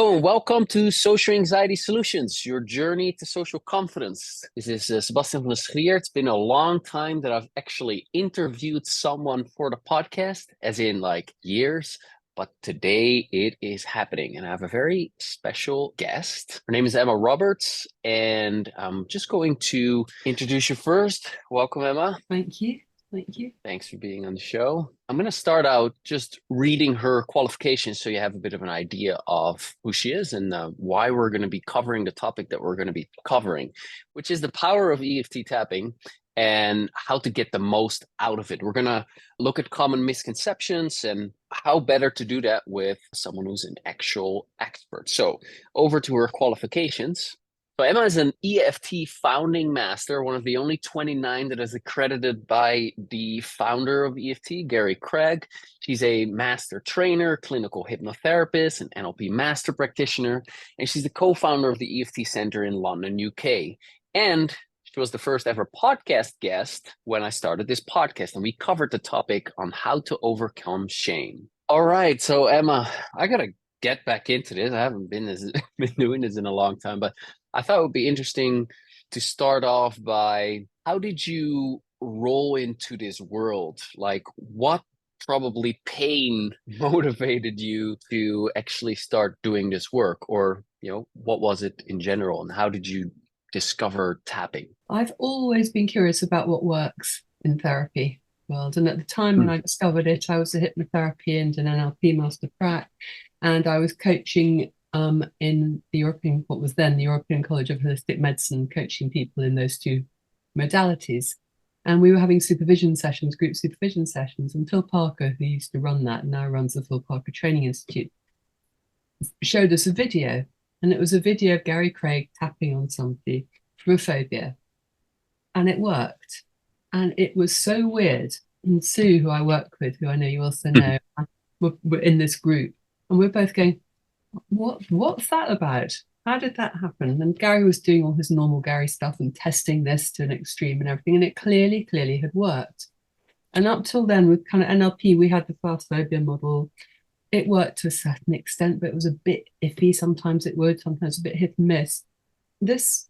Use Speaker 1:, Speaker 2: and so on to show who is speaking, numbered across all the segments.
Speaker 1: Hello, welcome to Social Anxiety Solutions, your journey to social confidence. This is Sebastian van der Schrier. It's been a long time that I've actually interviewed someone for the podcast, as in like years, but today it is happening. And I have a very special guest. Her name is Emma Roberts, and I'm just going to introduce you first. Welcome, Emma.
Speaker 2: Thank you. Thank you.
Speaker 1: Thanks for being on the show. I'm going to start out just reading her qualifications so you have a bit of an idea of who she is and why we're going to be covering the topic that we're going to be covering, which is the power of EFT tapping and how to get the most out of it. We're going to look at common misconceptions and how better to do that with someone who's an actual expert. So over to her qualifications. So Emma is an EFT founding master, one of the only 29 that is accredited by the founder of EFT, Gary Craig. She's a master trainer, clinical hypnotherapist, an NLP master practitioner, and she's the co-founder of the EFT Centre in London, UK. And she was the first ever podcast guest when I started this podcast, and we covered the topic on how to overcome shame. All right, so Emma, I gotta get back into this. I haven't been doing this in a long time, but I thought it would be interesting to start off by how did you roll into this world? Like, what probably pain motivated you to actually start doing this work? Or, what was it in general? And how did you discover tapping?
Speaker 2: I've always been curious about what works in therapy world. And at the time when I discovered it, I was a hypnotherapy and an NLP master prac, and I was coaching in the what was then the European College of Holistic Medicine, coaching people in those two modalities. And we were having supervision sessions, group supervision sessions, and Phil Parker, who used to run that and now runs the Phil Parker Training Institute, showed us a video. And it was a video of Gary Craig tapping on somebody for a phobia. And it worked. And it was so weird. And Sue, who I work with, who I know you also know, we're in this group. And we're both going, what's that about? How did that happen? And Gary was doing all his normal Gary stuff and testing this to an extreme and everything. And it clearly had worked. And up till then, with kind of NLP, we had the fast phobia model. It worked to a certain extent, but it was a bit iffy. Sometimes it would, sometimes a bit hit and miss. This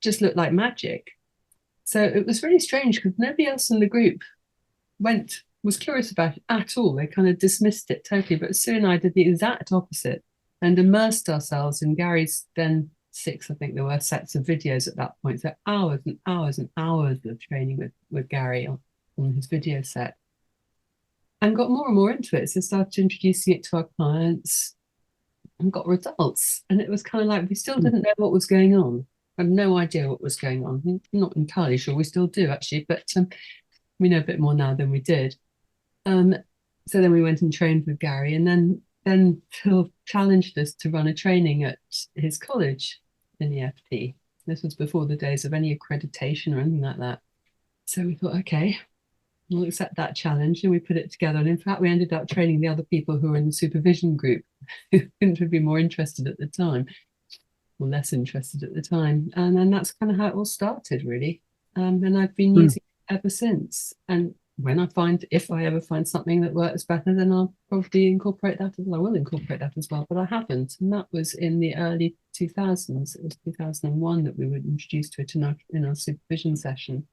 Speaker 2: just looked like magic. So it was really strange because nobody else in the group was curious about it at all. They kind of dismissed it totally. But Sue and I did the exact opposite and immersed ourselves in Gary's then 6, I think there were, sets of videos at that point. So hours and hours and hours of training with Gary on his video set. And got more and more into it. So started introducing it to our clients and got results. And it was kind of like we still didn't know what was going on. I had no idea what was going on. I'm not entirely sure. We still do, actually, but we know a bit more now than we did. So then we went and trained with Gary, and then Phil challenged us to run a training at his college in EFT. This was before the days of any accreditation or anything like that. So we thought, okay, we'll accept that challenge, and we put it together. And in fact, we ended up training the other people who were in the supervision group who couldn't be more interested at the time, or less interested at the time. And then that's kind of how it all started, really. And I've been using it ever since. And if I ever find something that works better, then I'll probably incorporate that as well. I will incorporate that as well, but I haven't. And that was in the early 2000s. It was 2001 that we were introduced to it in our supervision session.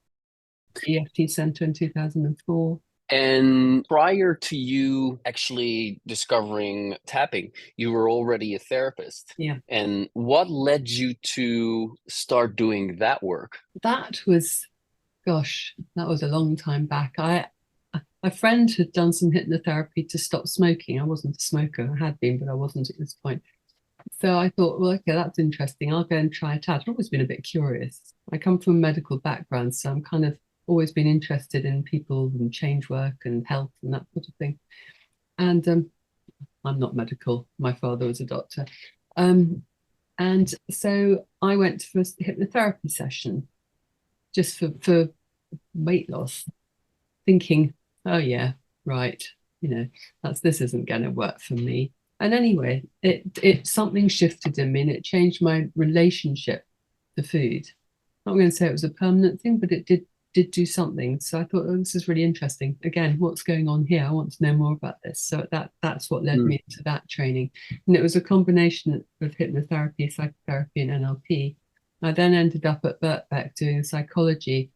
Speaker 2: EFT Centre in 2004.
Speaker 1: And prior to you actually discovering tapping, you were already a therapist.
Speaker 2: Yeah.
Speaker 1: And what led you to start doing that work?
Speaker 2: That was a long time back. A friend had done some hypnotherapy to stop smoking. I wasn't a smoker. I had been, but I wasn't at this point. So I thought, well, okay, that's interesting. I'll go and try it out. I've always been a bit curious. I come from a medical background, so I'm kind of always been interested in people and change work and health and that sort of thing. And I'm not medical. My father was a doctor. And so I went for a hypnotherapy session just for weight loss, thinking, oh yeah, right, this isn't going to work for me. And anyway, it something shifted in me, and it changed my relationship to food. I'm not going to say it was a permanent thing, but it did did do something. So I thought, oh, this is really interesting. Again, what's going on here? I want to know more about this. So that's what led me to that training. And it was a combination of hypnotherapy, psychotherapy, and NLP. I then ended up at Birkbeck doing a psychology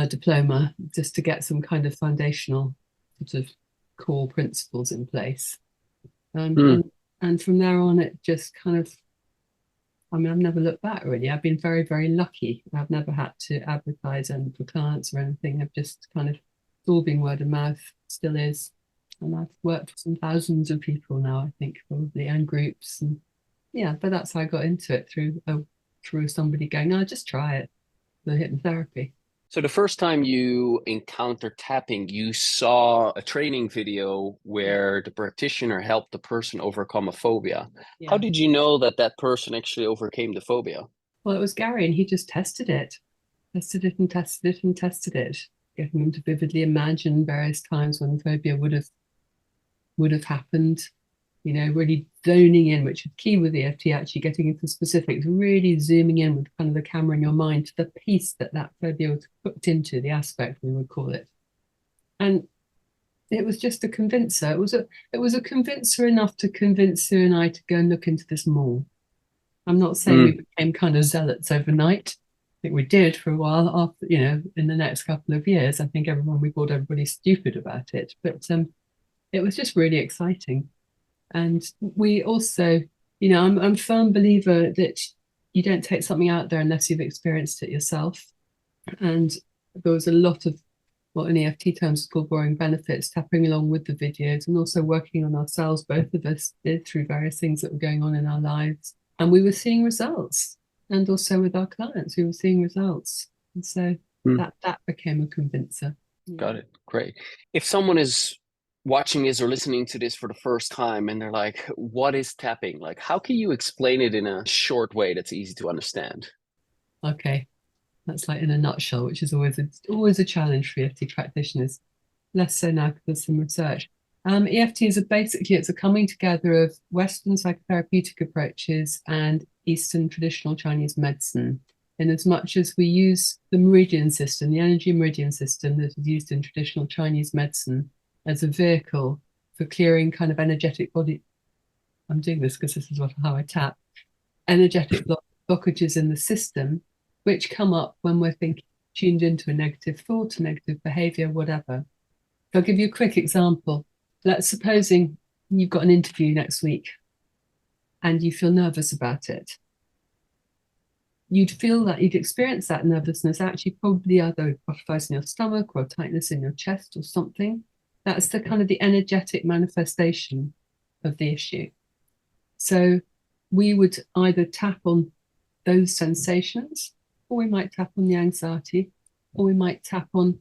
Speaker 2: diploma just to get some kind of foundational sort of core principles in place. And from there on, it just kind of, I mean, I've never looked back really. I've been very, very lucky. I've never had to advertise for clients or anything. I've just kind of, it's all been word of mouth, still is. And I've worked with some thousands of people now, I think, probably, and groups. And yeah, but that's how I got into it through somebody going, oh, just try it, the hypnotherapy.
Speaker 1: So the first time you encountered tapping, you saw a training video where the practitioner helped the person overcome a phobia.
Speaker 2: Yeah.
Speaker 1: How did you know that that person actually overcame the phobia?
Speaker 2: Well, it was Gary, and he just tested it and tested it and tested it, getting them to vividly imagine various times when the phobia would have happened. You know, really zoning in, which is key with EFT, actually getting into specifics, really zooming in with kind of the camera in your mind to the piece that phobia was hooked into, the aspect we would call it. And it was just a convincer. It was a convincer enough to convince Sue and I to go and look into this more. I'm not saying we became kind of zealots overnight. I think we did for a while after, you know, in the next couple of years. I think we thought everybody stupid about it, but it was just really exciting. And we also, you know, I'm a firm believer that you don't take something out there unless you've experienced it yourself. And there was a lot of what in EFT terms is called borrowing benefits, tapping along with the videos and also working on ourselves. Both of us did through various things that were going on in our lives. And we were seeing results. And also with our clients, we were seeing results. And so that became a convincer.
Speaker 1: Got it. Great. If someone is watching this or listening to this for the first time and they're like, what is tapping? Like, how can you explain it in a short way that's easy to understand?
Speaker 2: Okay. That's like in a nutshell, which is always a challenge for EFT practitioners. Less so now because there's some research. EFT is it's a coming together of Western psychotherapeutic approaches and Eastern traditional Chinese medicine. In as much as we use the meridian system, the energy meridian system that is used in traditional Chinese medicine as a vehicle for clearing kind of energetic body. I'm doing this because this is how I tap. Energetic blockages in the system, which come up when we're tuned into a negative thought, a negative behavior, whatever. So I'll give you a quick example. Let's supposing you've got an interview next week and you feel nervous about it. You'd experience that nervousness actually probably either butterflies in your stomach or a tightness in your chest or something. That's the kind of the energetic manifestation of the issue. So we would either tap on those sensations, or we might tap on the anxiety, or we might tap on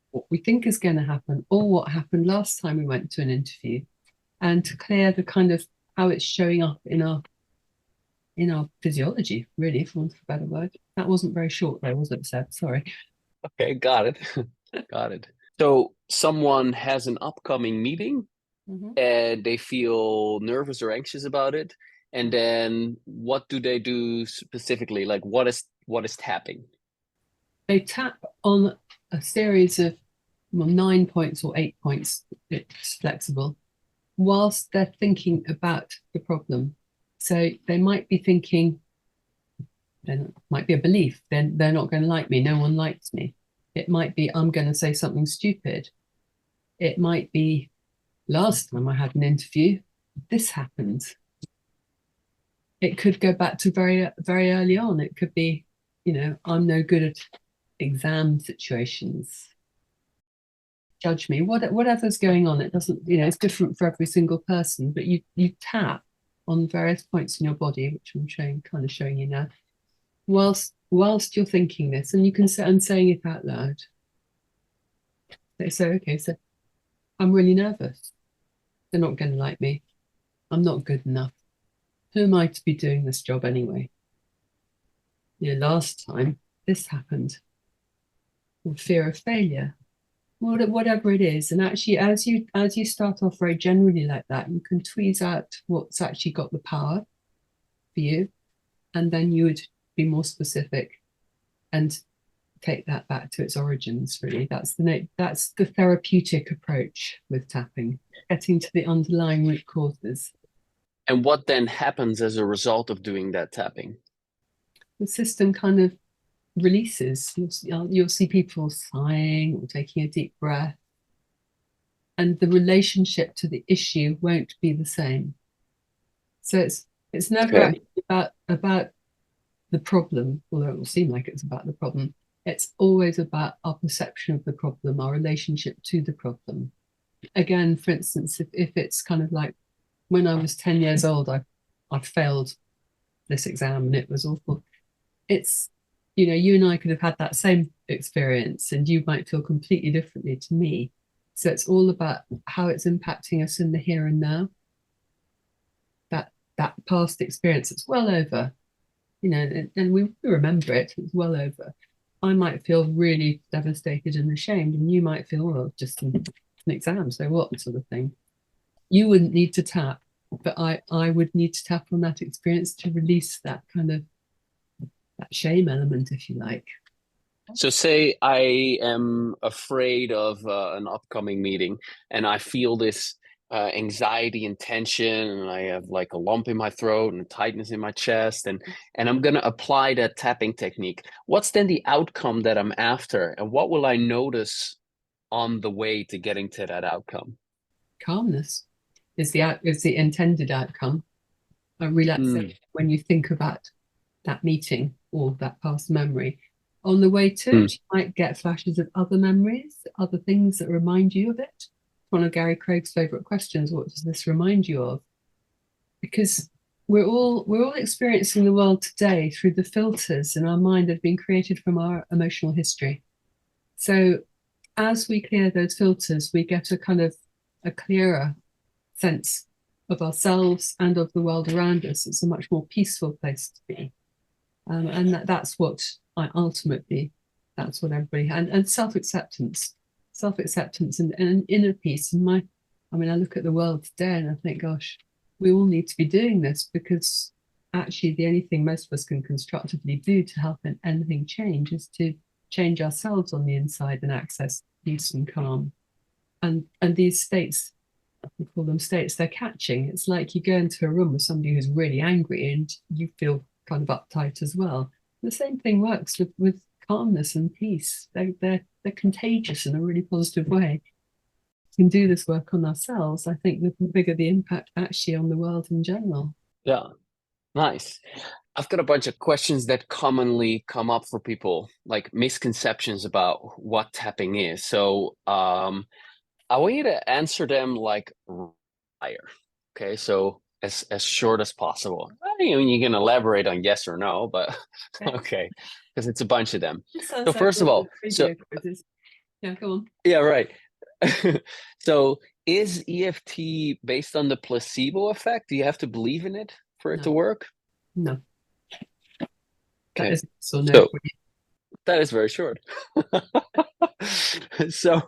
Speaker 2: what we think is going to happen, or what happened last time we went to an interview, and to clear the kind of how it's showing up in our physiology, really, for want of a better word. That wasn't very short though, was it, Seb? Sorry.
Speaker 1: Okay, got it. Got it. So someone has an upcoming meeting and they feel nervous or anxious about it. And then what do they do specifically? Like what is tapping?
Speaker 2: They tap on a series of 9 points or 8 points, it's flexible, whilst they're thinking about the problem. So they might be thinking, there might be a belief, then they're not going to like me, no one likes me. It might be, I'm going to say something stupid. It might be, last time I had an interview, this happened. It could go back to very, very early on. It could be, you know, I'm no good at exam situations. Judge me, whatever's going on. It doesn't, you know, it's different for every single person, but you tap on various points in your body, which I'm showing you now, whilst you're thinking this, and you can say, I'm saying it out loud. So, okay, so I'm really nervous. They're not going to like me. I'm not good enough. Who am I to be doing this job anyway? You know, last time this happened. Or fear of failure. Whatever it is. And actually, as you start off very generally like that, you can tweeze out what's actually got the power for you. And then you would be more specific. And take that back to its origins, really. That's the therapeutic approach with tapping, getting to the underlying root causes.
Speaker 1: And what then happens as a result of doing that tapping?
Speaker 2: The system kind of releases. You'll see people sighing or taking a deep breath, and the relationship to the issue won't be the same. So it's never actually about the problem, although it will seem like it's about the problem. It's always about our perception of the problem, our relationship to the problem. Again, for instance, if it's kind of like when I was 10 years old, I failed this exam and it was awful. It's, you and I could have had that same experience and you might feel completely differently to me. So it's all about how it's impacting us in the here and now. That past experience, it's well over, and we remember it, it's well over. I might feel really devastated and ashamed, and you might feel, well, just an exam, so what, sort of thing. You wouldn't need to tap, but I would need to tap on that experience to release that kind of that shame element, if you like.
Speaker 1: So say I am afraid of an upcoming meeting and I feel this anxiety and tension, and I have like a lump in my throat and a tightness in my chest, and I'm going to apply that tapping technique. What's then the outcome that I'm after, and what will I notice on the way to getting to that outcome?
Speaker 2: Calmness is the intended outcome. A relaxation when you think about that meeting or that past memory. On the way to it, you might get flashes of other memories, other things that remind you of it. One of Gary Craig's favorite questions: what does this remind you of? Because we're all experiencing the world today through the filters in our mind that have been created from our emotional history. So as we clear those filters, we get a kind of a clearer sense of ourselves and of the world around us. It's a much more peaceful place to be. And that's what that's what everybody, and self-acceptance and inner peace. And I look at the world today and I think, gosh, we all need to be doing this, because actually the only thing most of us can constructively do to help anything change is to change ourselves on the inside and access peace and calm. And these states, we call them states, they're catching. It's like you go into a room with somebody who's really angry and you feel kind of uptight as well. The same thing works with calmness and peace. They're contagious in a really positive way. We can do this work on ourselves. I think the bigger the impact actually on the world in general.
Speaker 1: Yeah, nice. I've got a bunch of questions that commonly come up for people, like misconceptions about what tapping is. So I want you to answer them like fire. Okay, so as short as possible. I mean, you can elaborate on yes or no, but okay, because it's a bunch of them. So
Speaker 2: Like
Speaker 1: first of all,
Speaker 2: yeah, go on.
Speaker 1: Yeah, right. So is EFT based on the placebo effect? Do you have to believe in it for it to work?
Speaker 2: No.
Speaker 1: Okay.
Speaker 2: That is so no.
Speaker 1: That is very short. So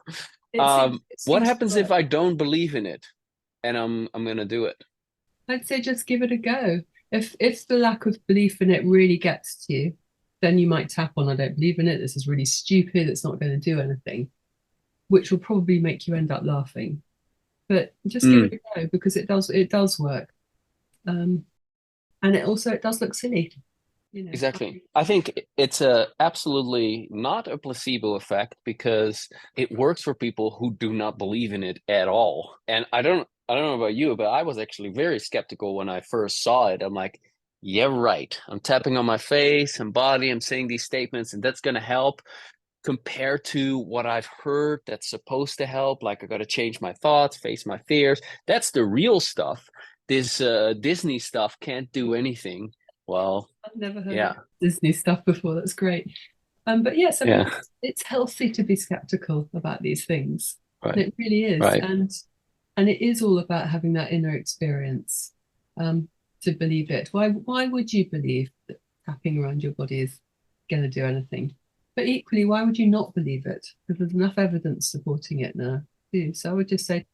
Speaker 1: what happens if I don't believe in it and I'm gonna do it?
Speaker 2: I'd say just give it a go. If the lack of belief in it really gets to you, then you might tap on, I don't believe in it, this is really stupid, it's not going to do anything, which will probably make you end up laughing. But just give it a go, because it does work. And it does look silly.
Speaker 1: Exactly. I think it's absolutely not a placebo effect, because it works for people who do not believe in it at all. And I don't know about you, but I was actually very skeptical when I first saw it. I'm like, yeah, right. I'm tapping on my face and body. I'm saying these statements, and that's going to help, compared to what I've heard that's supposed to help. Like, I got to change my thoughts, face my fears. That's the real stuff. This Disney stuff can't do anything. Well,
Speaker 2: I've never heard of Disney stuff before. That's great. But yes, I mean, it's healthy to be skeptical about these things.
Speaker 1: Right.
Speaker 2: It really is.
Speaker 1: Right.
Speaker 2: And it is all about having that inner experience to believe it. Why would you believe that tapping around your body is going to do anything? But equally, why would you not believe it? Because there's enough evidence supporting it now too. So I would just say,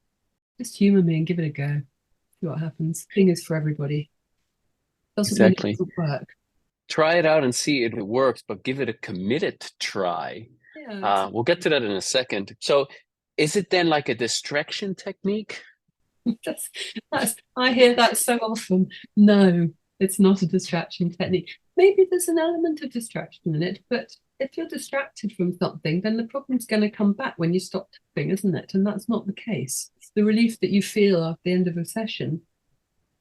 Speaker 2: just humour me and give it a go. See what happens. Thing is for everybody. Doesn't mean it doesn't work.
Speaker 1: try it out and see if it works, but give it a committed try.
Speaker 2: Yeah,
Speaker 1: We'll get to that in a second. So is it then like a distraction technique?
Speaker 2: that's, I hear that so often. No, it's not a distraction technique. Maybe there's an element of distraction in it, but if you're distracted from something, then the problem's going to come back when you stop tapping, isn't it? And that's not the case. It's the relief that you feel after the end of a session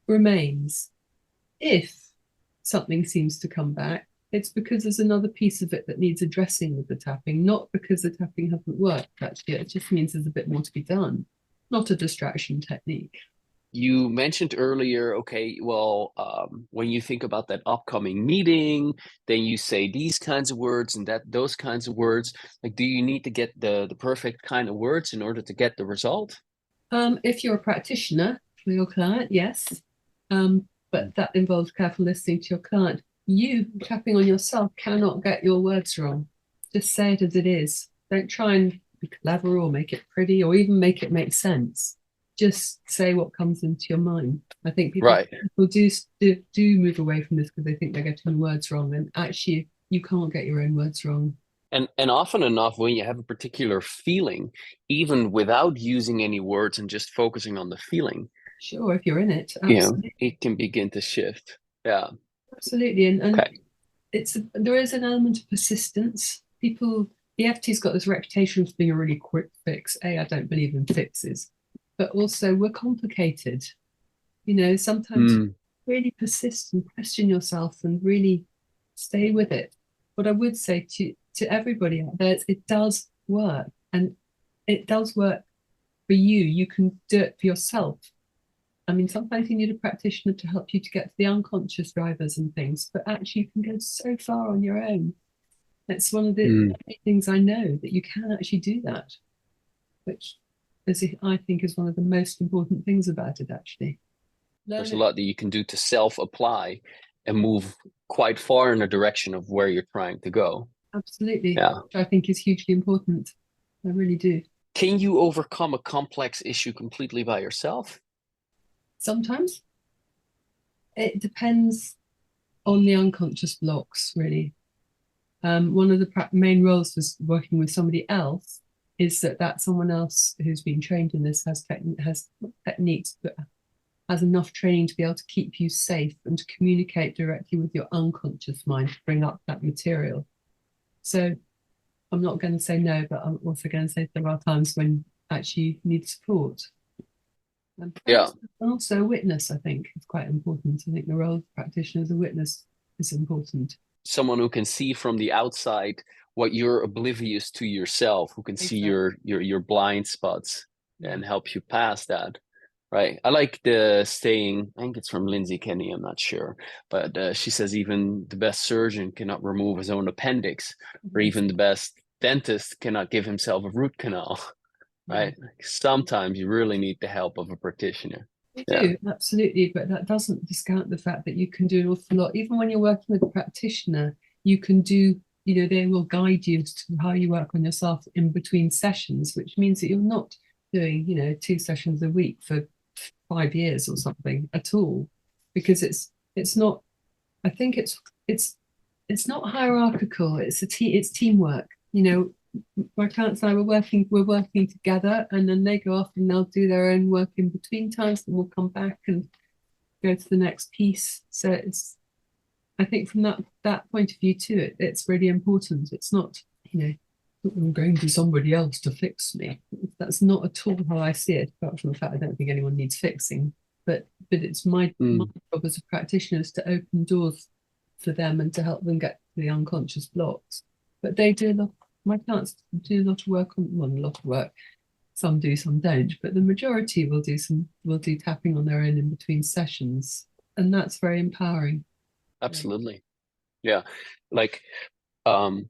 Speaker 2: remains. If something seems to come back, it's because there's another piece of it that needs addressing with the tapping, not because the tapping hasn't worked, actually. It just means there's a bit more to be done, not a distraction technique.
Speaker 1: You mentioned earlier, okay, well, when you think about that upcoming meeting, then you say these kinds of words and those kinds of words. Like, do you need to get the perfect kind of words in order to get the result?
Speaker 2: If you're a practitioner for your client, yes. But that involves careful listening to your client. You tapping on yourself cannot get your words wrong. Just say it as it is. Don't try and be clever or make it pretty or even make it make sense. Just say what comes into your mind. I think
Speaker 1: Right.
Speaker 2: people do move away from this because they think they're getting words wrong, and actually you can't get your own words wrong.
Speaker 1: And often enough, when you have a particular feeling, even without using any words and just focusing on the feeling,
Speaker 2: Sure, if you're in it,
Speaker 1: you know,
Speaker 2: absolutely,
Speaker 1: it can begin to shift. Yeah.
Speaker 2: absolutely, and
Speaker 1: Okay.
Speaker 2: there is an element of persistence. People, EFT's got this reputation of being a really quick fix. I don't believe in fixes, but also we're complicated. Sometimes
Speaker 1: Mm,
Speaker 2: really persist and question yourself and really stay with it. What I would say to everybody out there is it does work, and it does work for you. You can do it for yourself. I mean, sometimes you need a practitioner to help you to get to the unconscious drivers and things, but actually you can go so far on your own. It's one of the
Speaker 1: mm.
Speaker 2: things I know, that you can actually do that, which I think is one of the most important things about it, actually.
Speaker 1: There's
Speaker 2: Learn
Speaker 1: a
Speaker 2: it.
Speaker 1: lot that you can do to self-apply and move quite far in the direction of where you're trying to go.
Speaker 2: Absolutely,
Speaker 1: Yeah.
Speaker 2: which I think is hugely important. I really do.
Speaker 1: Can you overcome a complex issue completely by yourself?
Speaker 2: Sometimes it depends on the unconscious blocks, really. One of the main roles was working with somebody else is that someone else who's been trained in this has techniques, but has enough training to be able to keep you safe and to communicate directly with your unconscious mind to bring up that material. So I'm not going to say no, but I'm also going to say there are times when actually you need support.
Speaker 1: Yeah.
Speaker 2: And also a witness, I think, is quite important. I think the role of practitioner as a witness is important.
Speaker 1: Someone who can see from the outside what you're oblivious to yourself, who can see
Speaker 2: Exactly.
Speaker 1: your blind spots
Speaker 2: Yeah.
Speaker 1: and help you pass that. Right. I like the saying, I think it's from Lindsay Kenny, I'm not sure, but she says even the best surgeon cannot remove his own appendix, or even the best dentist cannot give himself a root canal.
Speaker 2: Yeah.
Speaker 1: Right. Sometimes you really need the help of a practitioner.
Speaker 2: You
Speaker 1: Yeah.
Speaker 2: do, absolutely, but that doesn't discount the fact that you can do an awful lot. Even when you're working with a practitioner, you can do, they will guide you to how you work on yourself in between sessions, which means that you're not doing, 2 sessions a week for 5 years or something at all, because it's not, I think it's not hierarchical. It's teamwork. My clients and I we're working together, and then they go off and they'll do their own work in between times, and we'll come back and go to the next piece. So I think from that point of view too, it's really important. It's not, I'm going to somebody else to fix me. That's not at all how I see it, apart from the fact I don't think anyone needs fixing. But it's my
Speaker 1: Mm.
Speaker 2: job as a practitioner is to open doors for them and to help them get to the unconscious blocks. But they do a lot, my clients do a lot of work on, well, a lot of work. Some do, some don't, but the majority will do tapping on their own in between sessions. And that's very empowering.
Speaker 1: Absolutely. Yeah. Like, um,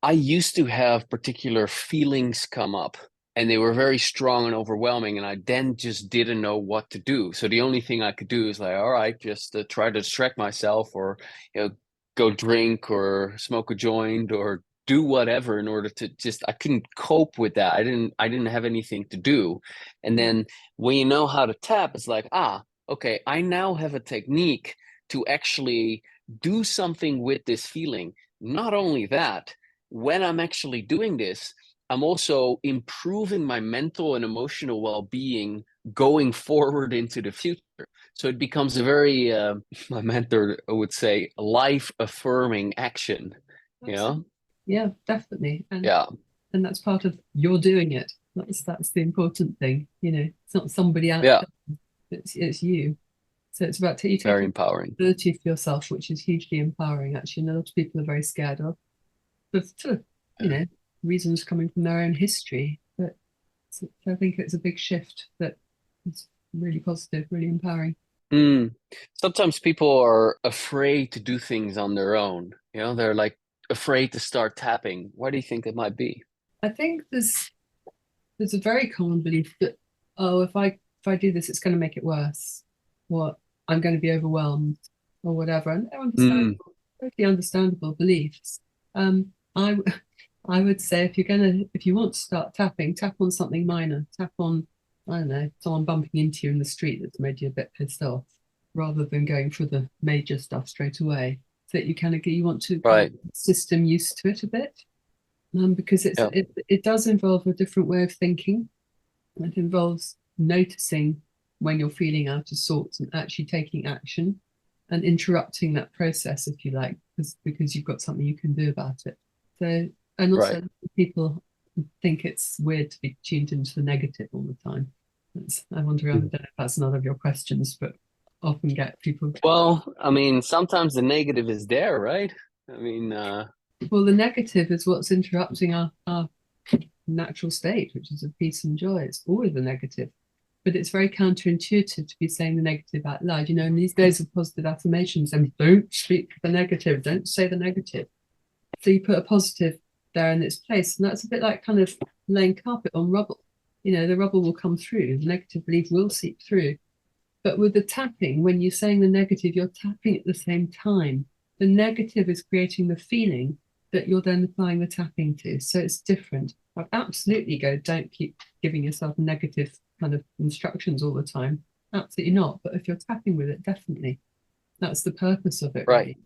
Speaker 1: I used to have particular feelings come up and they were very strong and overwhelming. And I then just didn't know what to do. So the only thing I could do is like, all right, just try to distract myself or, go drink or smoke a joint or do whatever in order to I couldn't cope with that. I didn't have anything to do. And
Speaker 2: Yeah.
Speaker 1: then when you know how to tap, it's like, okay, I now have a technique to actually do something with this feeling. Not only that, when I'm actually doing this, I'm also improving my mental and emotional well-being going forward into the future. So it becomes a very, my mentor would say, life-affirming action. You know?
Speaker 2: Yeah, definitely.
Speaker 1: Yeah.
Speaker 2: And that's part of you're doing it. That's the important thing. You know, it's not somebody else.
Speaker 1: Yeah.
Speaker 2: It's you. So it's about you
Speaker 1: Very
Speaker 2: taking
Speaker 1: empowering.
Speaker 2: responsibility for yourself, which is hugely empowering. Actually, and a lot of people are very scared of, for sort of, you know, reasons coming from their own history. But so I think it's a big shift that is really positive, really empowering.
Speaker 1: Mm. Sometimes people are afraid to do things on their own. You know, they're like afraid to start tapping. Why do you think it might be?
Speaker 2: I think there's a very common belief that, oh, if I do this, it's going to make it worse, or I'm going to be overwhelmed, or whatever. And they're
Speaker 1: Mm.
Speaker 2: understandable, totally understandable beliefs. I I would say if you want to start tapping, tap on something minor. Tap on, I don't know, someone bumping into you in the street that's made you a bit pissed off, rather than going for the major stuff straight away. So that you want to kind
Speaker 1: Right.
Speaker 2: of system used to it a bit, because
Speaker 1: Yeah.
Speaker 2: it does involve a different way of thinking. It involves noticing when you're feeling out of sorts and actually taking action and interrupting that process, if you like, because you've got something you can do about it. So, and
Speaker 1: Right.
Speaker 2: also people think it's weird to be tuned into the negative all the time. I wonder, I don't know if that's another of your questions, but often get people.
Speaker 1: Well, I mean, sometimes the negative is there, right? I mean,
Speaker 2: Well, the negative is what's interrupting our natural state, which is of peace and joy. It's always the negative. But it's very counterintuitive to be saying the negative out loud. You know, in these days of positive affirmations, and don't speak the negative, don't say the negative. So you put a positive there in its place. And that's a bit like kind of laying carpet on rubble. You know, the rubble will come through, the negative belief will seep through. But with the tapping, when you're saying the negative, you're tapping at the same time. The negative is creating the feeling that you're then applying the tapping to. So it's different. I absolutely don't keep giving yourself negative kind of instructions all the time. Absolutely not. But if you're tapping with it, definitely. That's the purpose of it,
Speaker 1: right.
Speaker 2: really.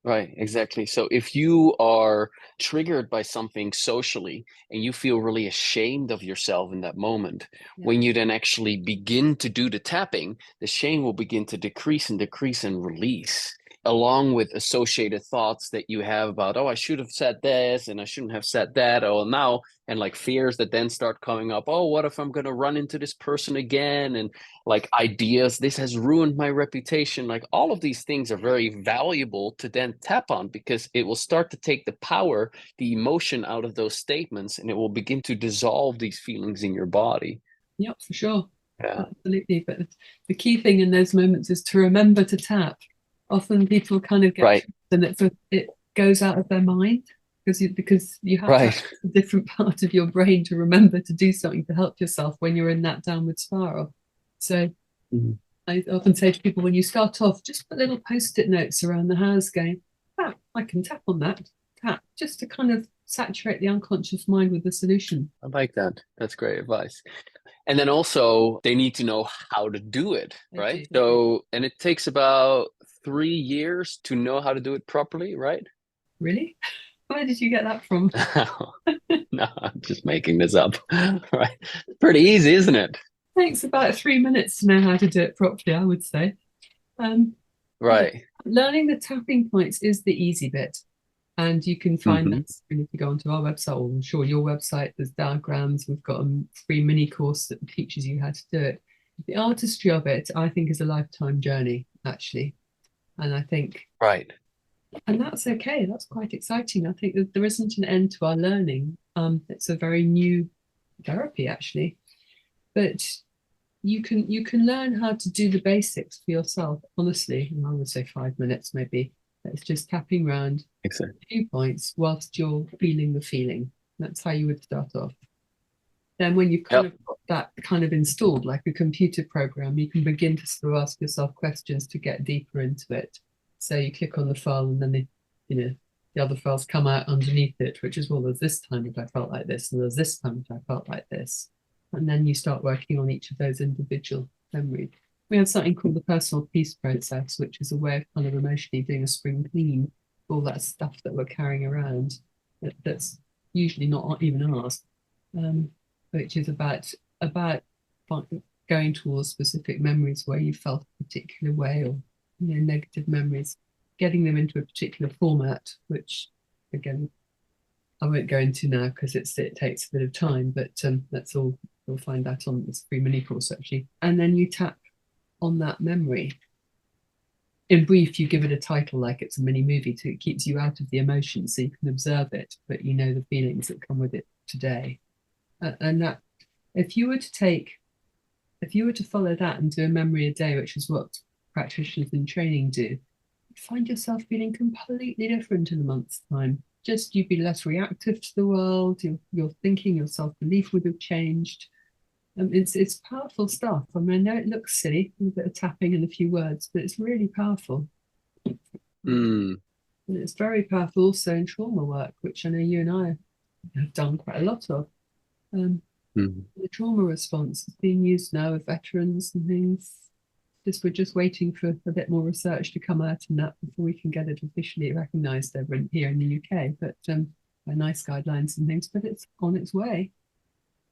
Speaker 1: Right, exactly. So if you are triggered by something socially and you feel really ashamed of yourself in that moment,
Speaker 2: Yeah.
Speaker 1: when you then actually begin to do the tapping, the shame will begin to decrease and release, along with associated thoughts that you have about, oh, I should have said this and I shouldn't have said that. Oh, now, and like fears that then start coming up. Oh, what if I'm going to run into this person again? And like ideas, this has ruined my reputation. Like all of these things are very valuable to then tap on because it will start to take the power, the emotion out of those statements, and it will begin to dissolve these feelings in your body.
Speaker 2: Yep, for sure.
Speaker 1: Yeah.
Speaker 2: Absolutely. But the key thing in those moments is to remember to tap. Often people kind of get
Speaker 1: Right.
Speaker 2: tripped and it goes out of their mind because you have to have
Speaker 1: Right.
Speaker 2: a different part of your brain to remember to do something to help yourself when you're in that downward spiral. So
Speaker 1: Mhm.
Speaker 2: I often say to people, when you start off, just put little post-it notes around the house going, ah, I can tap on that, tap, just to kind of saturate the unconscious mind with the solution.
Speaker 1: I like that. That's great advice. And then also they need to know how to do it,
Speaker 2: They do.
Speaker 1: right? So, and it takes about 3 years to know how to do it properly, right?
Speaker 2: Really? Where did you get that from?
Speaker 1: No, I'm just making this up. Right. Pretty easy, isn't it?
Speaker 2: Takes about 3 minutes to know how to do it properly, I would say. Um, yeah,
Speaker 1: Right.
Speaker 2: learning the tapping points is the easy bit. And you can find
Speaker 1: Hmm.
Speaker 2: that if you go onto our website, or I'm sure your website, there's diagrams. We've got a free mini course that teaches you how to do it. The artistry of it, I think, is a lifetime journey, actually. And I think,
Speaker 1: Right.
Speaker 2: and that's okay. That's quite exciting. I think that there isn't an end to our learning. It's a very new therapy, actually. But you can learn how to do the basics for yourself, honestly. And I would say 5 minutes maybe. It's just tapping around
Speaker 1: Exactly.
Speaker 2: a few points whilst you're feeling the feeling. That's how you would start off. Then when you've kind
Speaker 1: Yep.
Speaker 2: of got that kind of installed, like a computer program, you can begin to sort of ask yourself questions to get deeper into it. So you click on the file and then the other files come out underneath it, which is, well, there's this time that I felt like this, and there's this time that I felt like this. And then you start working on each of those individual memories. We have something called the personal peace process, which is a way of kind of emotionally doing a spring clean, all that stuff that we're carrying around that's usually not even ours, um, which is about going towards specific memories where you felt a particular way, or negative memories, getting them into a particular format, which again I won't go into now because it takes a bit of time, but that's all. You'll find that on this free mini course actually, and then you tap on that memory. In brief, you give it a title like it's a mini movie, so it keeps you out of the emotion, so you can observe it, but you know the feelings that come with it today. And that, if you were to follow that and do a memory a day, which is what practitioners in training do, you find yourself feeling completely different in a month's time. Just you'd be less reactive to the world. Your thinking, your self-belief would have changed. It's powerful stuff. I mean, I know it looks silly, a bit of tapping and a few words, but it's really powerful.
Speaker 1: Mm.
Speaker 2: And it's very powerful also in trauma work, which I know you and I have done quite a lot of. The trauma response is being used now with veterans and things. We're just waiting for a bit more research to come out on that before we can get it officially recognised here in the UK. But by nice guidelines and things, but it's on its way.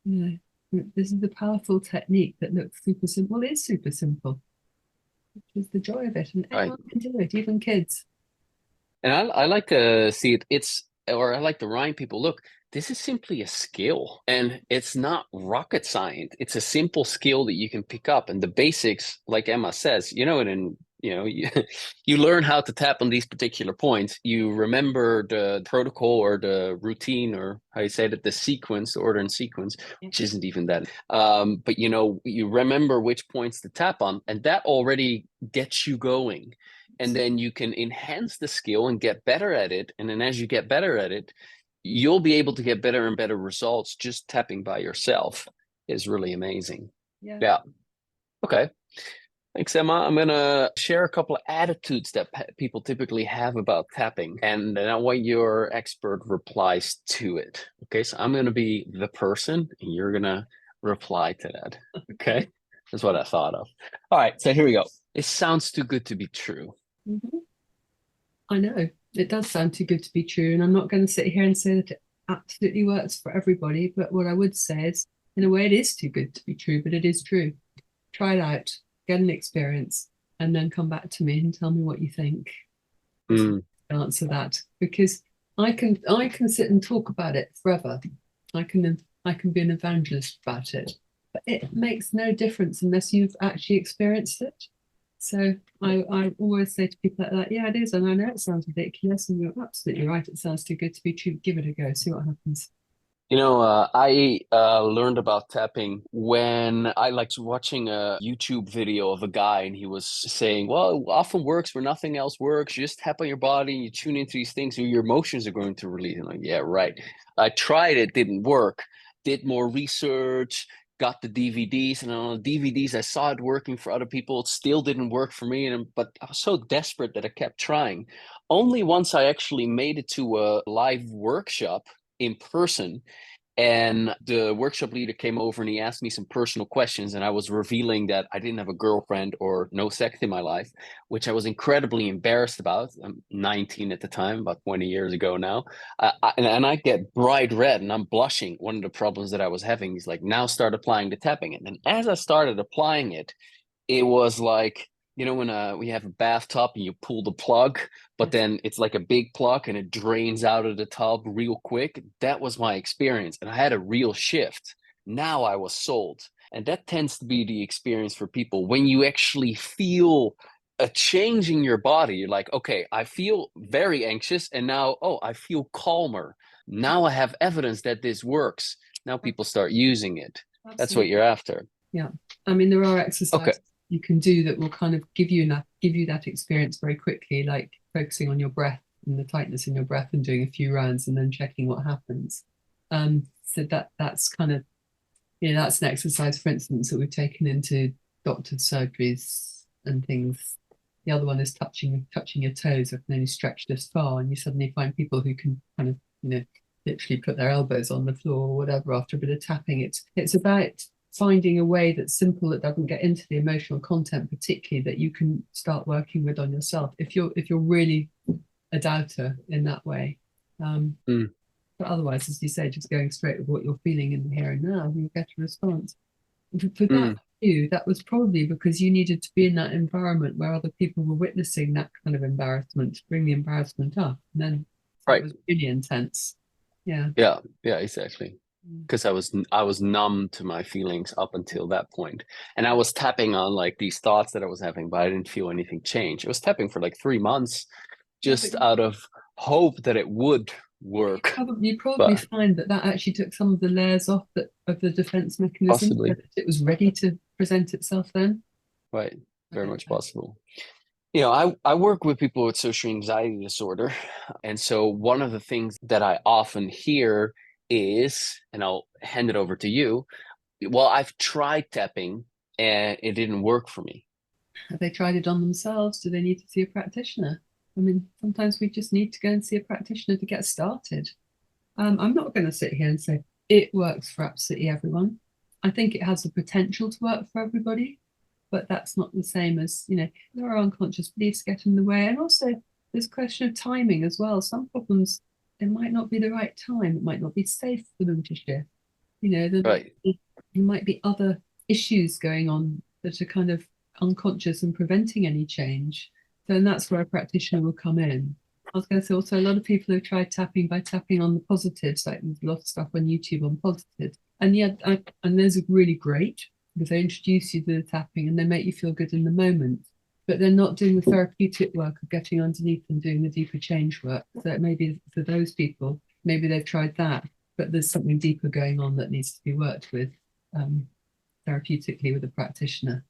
Speaker 2: This is a powerful technique that looks super simple. Well, it is super simple, which is the joy of it, and anyone can do it, even kids.
Speaker 1: And I like to see or I like to remind people, look, this is simply a skill, and it's not rocket science. It's a simple skill that you can pick up, and the basics, like Emma says, you learn how to tap on these particular points. You remember the protocol or the routine, or how you say that, the sequence, the order and sequence, which isn't even that. But you remember which points to tap on, and that already gets you going. And then you can enhance the skill and get better at it. And then as you get better at it, you'll be able to get better and better results just tapping by yourself. Is really amazing. Yeah. Okay. Thanks, Emma. I'm going to share a couple of attitudes that people typically have about tapping, and then I want your expert replies to it. Okay. So I'm going to be the person, and you're going to reply to that. Okay. That's what I thought of. All right. So here we go. It sounds too good to be true.
Speaker 2: I know it does sound too good to be true, and I'm not going to sit here and say that it absolutely works for everybody, but what I would say is, in a way, it is too good to be true, but it is true. Try it out, get an experience, and then come back to me and tell me what you think. Answer that, because I can sit and talk about it forever. I can be an evangelist about it, but it makes no difference unless you've actually experienced it. So I always say to people like that, yeah, it is. And I know it sounds ridiculous, and you're absolutely right. It sounds too good to be true. Give it a go, see what happens.
Speaker 1: I learned about tapping when I liked watching a YouTube video of a guy, and he was saying, well, it often works where nothing else works. You just tap on your body and you tune into these things, so your emotions are going to release. I'm like, yeah, right. I tried it, didn't work. Did more research, got the DVDs, and on the DVDs, I saw it working for other people. It still didn't work for me. But I was so desperate that I kept trying. Only once I actually made it to a live workshop in person, and the workshop leader came over and he asked me some personal questions, and I was revealing that I didn't have a girlfriend or no sex in my life, which I was incredibly embarrassed about. I'm 19 at the time, about 20 years ago now. And I get bright red and I'm blushing. One of the problems that I was having is like, now start applying the tapping. And as I started applying it, it was like, when we have a bathtub and you pull the plug, but then it's like a big plug and it drains out of the tub real quick. That was my experience, and I had a real shift. Now I was sold. And that tends to be the experience for people when you actually feel a change in your body. You're like, okay, I feel very anxious, and now, oh, I feel calmer. Now I have evidence that this works. Now people start using it. Absolutely. That's what you're after.
Speaker 2: Yeah. I mean, there are exercises you can do that will kind of give you that experience very quickly, like focusing on your breath and the tightness in your breath and doing a few rounds and then checking what happens. So that's kind of, that's an exercise, for instance, that we've taken into doctored surgeries and things. The other one is touching your toes. I can only stretch this far, and you suddenly find people who can kind of, literally put their elbows on the floor or whatever after a bit of tapping. It's about finding a way that's simple, that doesn't get into the emotional content particularly, that you can start working with on yourself if you're really a doubter in that way.
Speaker 1: Mm,
Speaker 2: But otherwise, as you say, just going straight with what you're feeling in the here and now, you get a response. For that
Speaker 1: mm,
Speaker 2: you, that was probably because you needed to be in that environment where other people were witnessing that kind of embarrassment to bring the embarrassment up. And then so it
Speaker 1: right.
Speaker 2: was really intense. Yeah.
Speaker 1: Yeah. Yeah, exactly.
Speaker 2: Mm.
Speaker 1: Because I was numb to my feelings up until that point. And I was tapping on like these thoughts that I was having, but I didn't feel anything change. I was tapping for like 3 months
Speaker 2: Yeah, but
Speaker 1: just out of hope that it would work.
Speaker 2: you probably
Speaker 1: But
Speaker 2: find that that actually took some of the layers off of the defense mechanism,
Speaker 1: possibly,
Speaker 2: that it was ready to present itself then.
Speaker 1: right,
Speaker 2: I
Speaker 1: very
Speaker 2: don't
Speaker 1: much
Speaker 2: know.
Speaker 1: possible. I work with people with social anxiety disorder. And so one of the things that I often hear is, and I'll hand it over to you, well, I've tried tapping and it didn't work for me.
Speaker 2: Have they tried it on themselves? Do they need to see a practitioner? I mean, sometimes we just need to go and see a practitioner to get started. I'm not going to sit here and say it works for absolutely everyone. I think it has the potential to work for everybody, but that's not the same as, there are unconscious beliefs get in the way. And also, there's a question of timing as well. Some problems, it might not be the right time. It might not be safe for them to shift.
Speaker 1: Right.
Speaker 2: There might be other issues going on that are kind of unconscious and preventing any change. So, and that's where a practitioner will come in. I was going to say also a lot of people have tried tapping by tapping on the positives, like there's a lot of stuff on YouTube on positives. And yeah, and those are really great because they introduce you to the tapping and they make you feel good in the moment. But they're not doing the therapeutic work of getting underneath and doing the deeper change work. So it maybe for those people, maybe they've tried that, but there's something deeper going on that needs to be worked with therapeutically with a practitioner.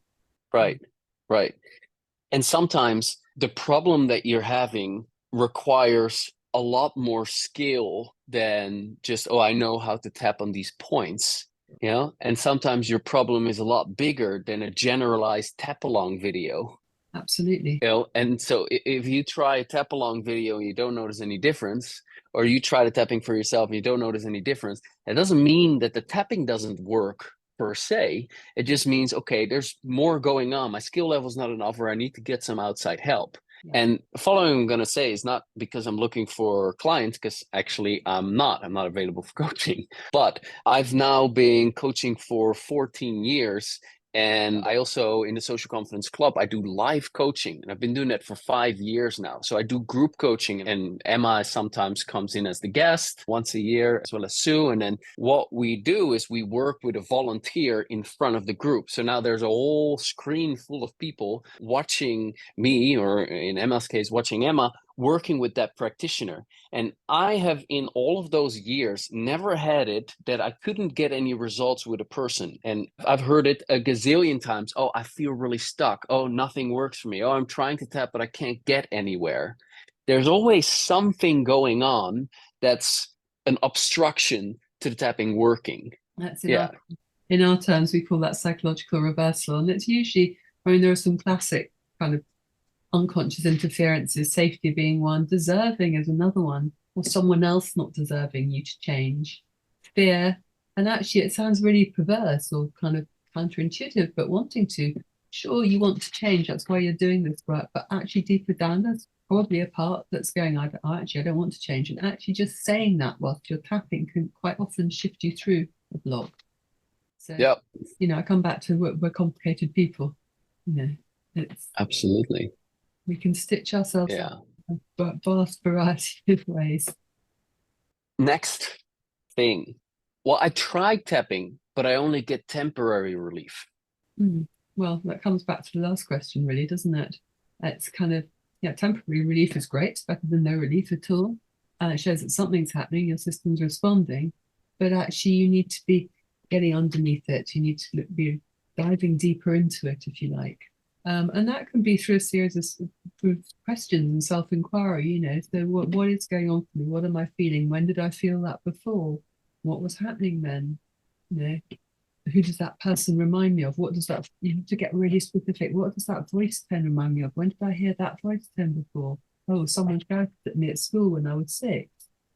Speaker 1: Right. Right. And sometimes the problem that you're having requires a lot more skill than just, oh, I know how to tap on these points, And sometimes your problem is a lot bigger than a generalized tap along video.
Speaker 2: Absolutely.
Speaker 1: And so if you try a tap along video and you don't notice any difference, or you try the tapping for yourself and you don't notice any difference, it doesn't mean that the tapping doesn't work per se. It just means, okay, there's more going on. My skill level is not enough, or I need to get some outside help.
Speaker 2: Yeah.
Speaker 1: And following I'm going to say is not because I'm looking for clients, because actually I'm not available for coaching, but I've now been coaching for 14 years. And I also, in the Social Confidence Club, I do live coaching. And I've been doing that for 5 years now. So I do group coaching, and Emma sometimes comes in as the guest once a year, as well as Sue. And then what we do is we work with a volunteer in front of the group. So now there's a whole screen full of people watching me, or in Emma's case, watching Emma, working with that practitioner. And I have, in all of those years, never had it that I couldn't get any results with a person. And I've heard it a gazillion times. Oh, I feel really stuck. Oh, nothing works for me. Oh, I'm trying to tap, but I can't get anywhere. There's always something going on that's an obstruction to the tapping working.
Speaker 2: That's
Speaker 1: Yeah.
Speaker 2: In our terms, we call that psychological reversal. And it's usually, I mean, there are some classic kind of unconscious interferences, safety being one, deserving is another one, or someone else not deserving you to change, fear. And actually, it sounds really perverse or kind of counterintuitive, but wanting to, sure, you want to change, that's why you're doing this work, but actually, deeper down, there's probably a part that's going, I don't want to change. And actually, just saying that whilst you're tapping can quite often shift you through a block. So,
Speaker 1: Yep.
Speaker 2: I come back to we're complicated people. It's
Speaker 1: Absolutely.
Speaker 2: we can stitch ourselves
Speaker 1: Yeah.
Speaker 2: up in a vast variety of ways.
Speaker 1: Next thing. Well, I tried tapping, but I only get temporary relief.
Speaker 2: Mm. Well, that comes back to the last question, really, doesn't it? It's kind of, temporary relief is great. It's better than no relief at all. It shows that something's happening, your system's responding, but actually you need to be getting underneath it. You need to be diving deeper into it, if you like. And that can be through a series of questions and self-inquiry, so what is going on for me? What am I feeling? When did I feel that before? What was happening then? Who does that person remind me of? What does that, you have to get really specific. What does that voice tone remind me of? When did I hear that voice tone before? Oh, someone shouted at me at school when I was 6.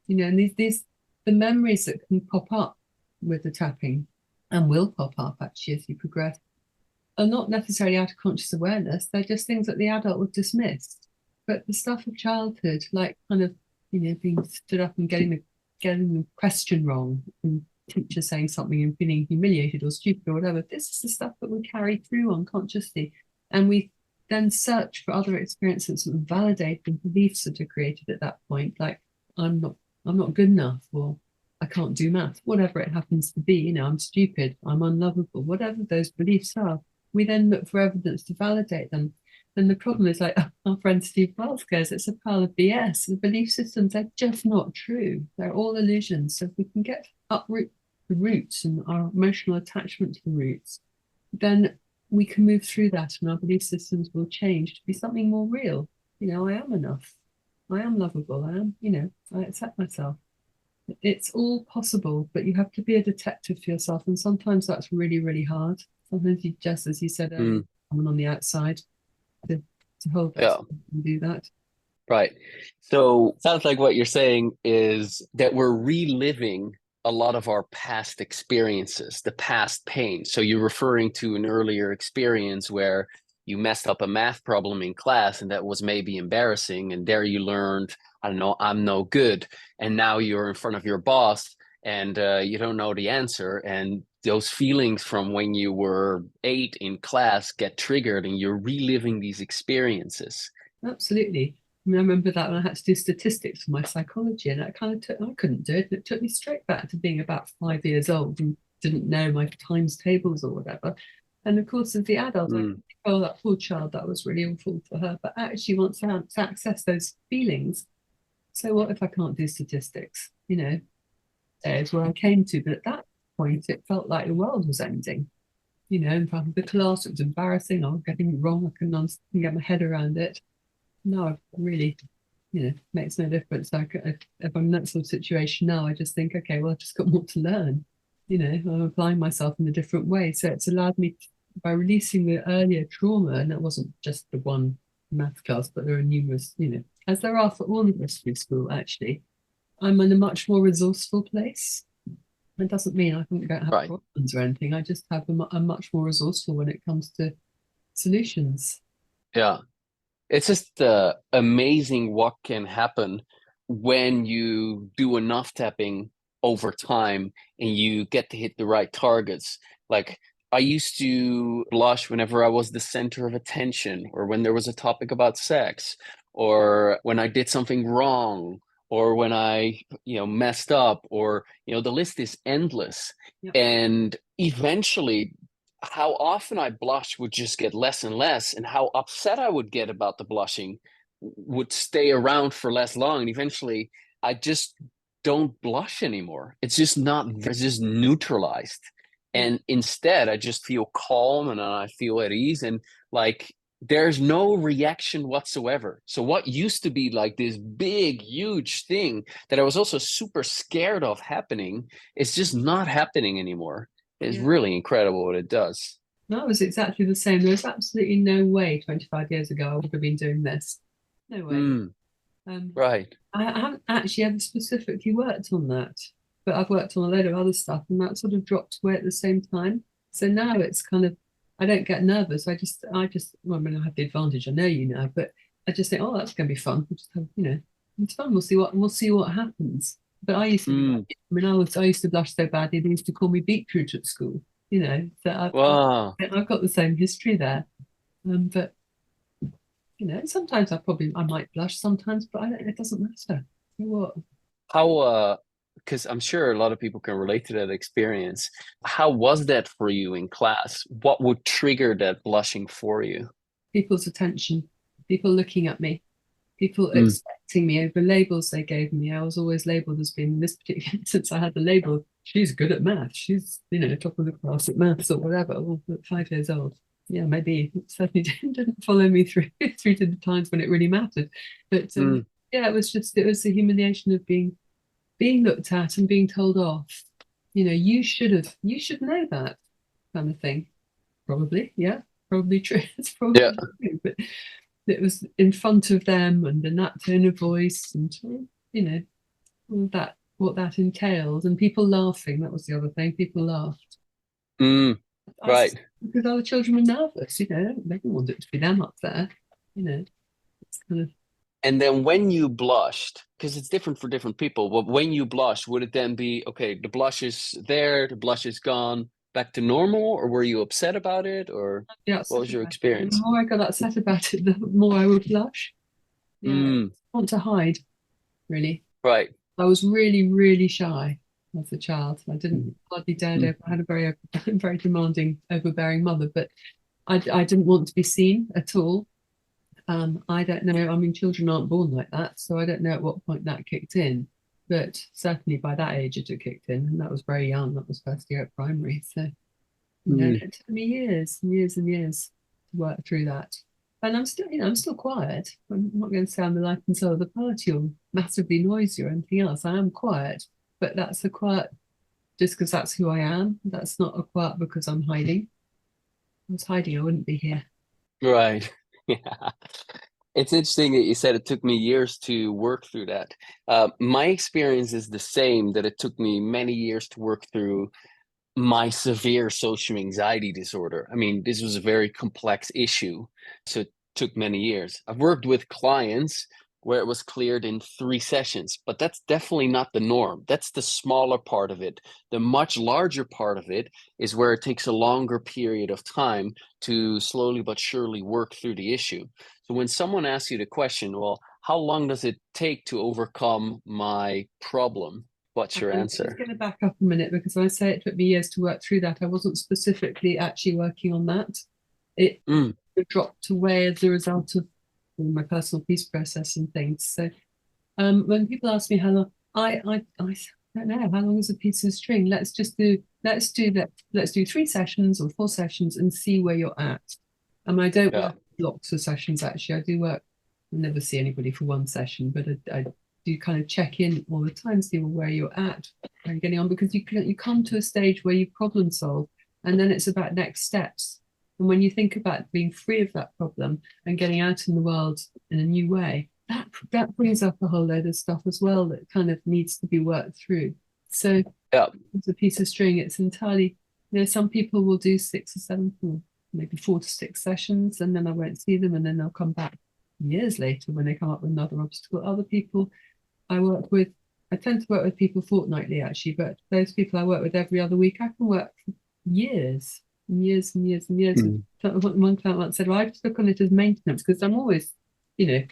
Speaker 2: And the memories that can pop up with the tapping and will pop up actually as you progress, are not necessarily out of conscious awareness. They're just things that the adult would dismiss. But the stuff of childhood, like kind of, being stood up and getting the question wrong, and teacher saying something and feeling humiliated or stupid or whatever, this is the stuff that we carry through unconsciously. And we then search for other experiences and validate the beliefs that are created at that point, like I'm not good enough, or I can't do math, whatever it happens to be, I'm stupid, I'm unlovable, whatever those beliefs are. We then look for evidence to validate them. And the problem is, like our friend Steve Wells goes, it's a pile of BS. The belief systems are just not true. They're all illusions. So if we can get uproot the roots and our emotional attachment to the roots, then we can move through that and our belief systems will change to be something more real. I am enough. I am lovable. I accept myself. It's all possible, but you have to be a detective for yourself. And sometimes that's really, really hard. Sometimes you just, as you said earlier, someone on the outside to hold that
Speaker 1: Yeah.
Speaker 2: and do that.
Speaker 1: Right. So sounds like what you're saying is that we're reliving a lot of our past experiences, the past pain. So you're referring to an earlier experience where you messed up a math problem in class and that was maybe embarrassing. And there you learned, I don't know, I'm no good. And now you're in front of your boss and you don't know the answer. And those feelings from when you were 8 in class get triggered and you're reliving these experiences.
Speaker 2: Absolutely. I mean, I remember that when I had to do statistics for my psychology, and I couldn't do it. And it took me straight back to being about 5 years old and didn't know my times tables or whatever. And of course, as the adult, I think, oh, that poor child, that was really awful for her. But actually, once I had to access those feelings, so what if I can't do statistics? There's where I came to. But at that point, it felt like the world was ending. In front of the class, it was embarrassing. I was getting it wrong. I couldn't get my head around it. No, I really, makes no difference. Like if I'm in that sort of situation now, I just think, okay, well, I've just got more to learn. I'm applying myself in a different way. So it's allowed me by releasing the earlier trauma, and it wasn't just the one math class, but there are numerous, as there are for all of us through school, actually. I'm in a much more resourceful place. It doesn't mean I don't have
Speaker 1: Right.
Speaker 2: problems or anything. I just have a much more resourceful when it comes to solutions.
Speaker 1: Yeah. It's just amazing what can happen when you do enough tapping over time and you get to hit the right targets. Like I used to blush whenever I was the center of attention, or when there was a topic about sex, or when I did something wrong, or when I, messed up, or, the list is endless.
Speaker 2: Yep.
Speaker 1: And eventually how often I blushed would just get less and less, and how upset I would get about the blushing would stay around for less long. And eventually, I just don't blush anymore. It's just not, it's just neutralized. And instead, I just feel calm and I feel at ease. And like, there's no reaction whatsoever. So, what used to be like this big, huge thing that I was also super scared of happening is just not happening anymore. It's really incredible what it does.
Speaker 2: No, it was exactly the same. There was absolutely no way 25 years ago I would have been doing this. No way.
Speaker 1: Right.
Speaker 2: I haven't actually ever specifically worked on that, but I've worked on a load of other stuff, and that sort of dropped away at the same time. So now it's kind of, I don't get nervous. Well, I mean, I have the advantage. I know but I just think, oh, that's going to be fun. We'll just have, it's fun. We'll see what happens. But I used to, I used to blush so badly. They used to call me beetroot at school. So
Speaker 1: Wow.
Speaker 2: I've got the same history there. But sometimes I might blush sometimes, but it doesn't matter. What?
Speaker 1: How because I'm sure a lot of people can relate to that experience. How was that for you in class? What would trigger that blushing for you?
Speaker 2: People's attention, people looking at me, people expecting me over labels they gave me. I was always labeled as being this particular, since I had the label, she's good at math. She's, top of the class at maths or whatever. Well, at 5 years old. Yeah, maybe it certainly didn't follow me through to the times when it really mattered. But yeah, it was the humiliation of being looked at and being told off. You should know that kind of thing. Probably, yeah, probably true. It's probably
Speaker 1: Yeah.
Speaker 2: true, but it was in front of them and in that tone of voice, and all that, what that entailed, and people laughing. That was the other thing. People laughed.
Speaker 1: Mm,
Speaker 2: I
Speaker 1: right.
Speaker 2: because other children were nervous, they didn't want it to be them up there, it's kind of.
Speaker 1: And then when you blushed, because it's different for different people, but when you blush, would it then be, okay, the blush is there, the blush is gone, back to normal, or were you upset about it, or
Speaker 2: Yeah,
Speaker 1: what
Speaker 2: upset
Speaker 1: was your
Speaker 2: about it. And the
Speaker 1: experience?
Speaker 2: more I got upset about it, the more I would blush. Yeah, I
Speaker 1: Mm,
Speaker 2: want to hide, really.
Speaker 1: right.
Speaker 2: I was really, really shy as a child. I didn't
Speaker 1: Mm,
Speaker 2: hardly dared
Speaker 1: mm,
Speaker 2: over. I had a very, very demanding, overbearing mother, but I didn't want to be seen at all. I don't know. I mean, children aren't born like that, so I don't know at what point that kicked in. But certainly by that age, it had kicked in, and that was very young. That was first year at primary. So,
Speaker 1: mm.
Speaker 2: it took me years and years and years to work through that. And I'm still quiet. I'm not going to say I'm the life and soul of the party or massively noisy or anything else. I am quiet, but that's a quiet just because that's who I am. That's not a quiet because I'm hiding. If I was hiding, I wouldn't be here.
Speaker 1: Right. Yeah. It's interesting that you said it took me years to work through that. My experience is the same, that it took me many years to work through my severe social anxiety disorder. I mean, this was a very complex issue, so it took many years. I've worked with clients where it was cleared in 3 sessions, but that's definitely not the norm. That's the smaller part of it. The much larger part of it is where it takes a longer period of time to slowly but surely work through the issue. So when someone asks you the question, well, how long does it take to overcome my problem? What's your
Speaker 2: I'm just
Speaker 1: answer?
Speaker 2: going to back up a minute because when I say it took me years to work through that, I wasn't specifically actually working on that. It
Speaker 1: Mm,
Speaker 2: dropped away as a result of my personal peace process and things. So when people ask me how long, I don't know how long is a piece of string. Let's do 3 sessions or 4 sessions and see where you're at. I don't
Speaker 1: yeah.
Speaker 2: work lots of sessions actually. I do work. I never see anybody for 1 session, but I do kind of check in all the time, see where you're at, how you're getting on, because you come to a stage where you problem solve, and then it's about next steps. And when you think about being free of that problem and getting out in the world in a new way, that brings up a whole load of stuff as well that kind of needs to be worked through. So
Speaker 1: Yeah.
Speaker 2: it's a piece of string. It's entirely, some people will do 6 or 7, or maybe 4 to 6 sessions, and then I won't see them, and then they'll come back years later when they come up with another obstacle. Other people I work with, I tend to work with people fortnightly actually, but those people I work with every other week, I can work for years and years and years and years.
Speaker 1: Mm.
Speaker 2: One client once said, well, I just look on it as maintenance because I'm always, you know,